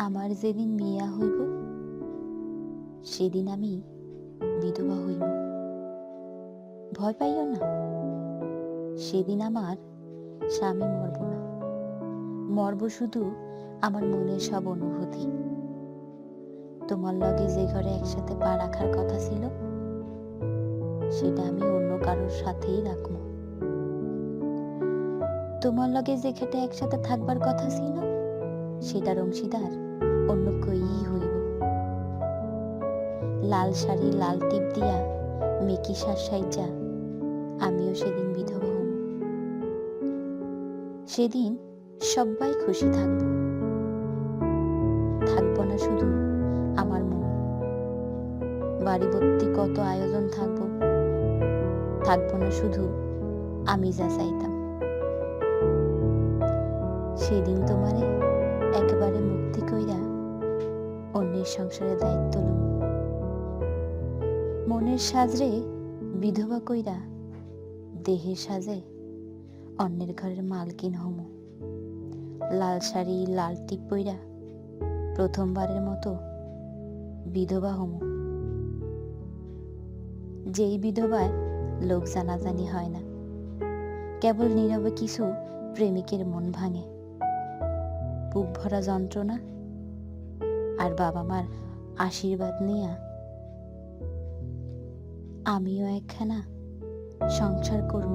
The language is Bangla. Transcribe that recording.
আমার যেদিন মিয়া হইব সেদিন আমি বিধবা হইব। ভয় পাইও না, সেদিন আমার স্বামী মরব না, মরব শুধু আমার মনের সব অনুভূতি। তোমার লগে যে ঘরে একসাথে পা রাখার কথা ছিল সেটা আমি অন্য কারোর সাথেই রাখবো। তোমার লগে যে খেটে একসাথে থাকবার কথা ছিল সেটার অংশীদার অন্য কই হইব। লাল শাড়ি লাল টিপ দিয়া মেকি সাইজা আমিও সেদিন বিধবা হব। সেদিন সবাই খুশি থাকবো, থাকবো না শুধু আমার মন। বাড়ি ভর্তি কত আয়োজন থাকবো, থাকবো না শুধু আমি যা চাইতাম। সেদিন তোমারে একেবারে মুক্তি কইরা অন্যের সংসারে দায়িত্ব লম। মনের সাজরে বিধবা কইরা দেহের সাজে অন্যের ঘরের মালকিন হম। লাল শাড়ি লাল টিপ পইরা প্রথমবারের মতো বিধবা হম। যেই বিধবায় লোক জানাজানি হয় না, কেবল নীরবে কিছু প্রেমিকের মন ভাঙে। বুক ভরা যন্ত্রণা আর বাবা মার আশীর্বাদ নিয়া আমিও একখানা সংসার করব।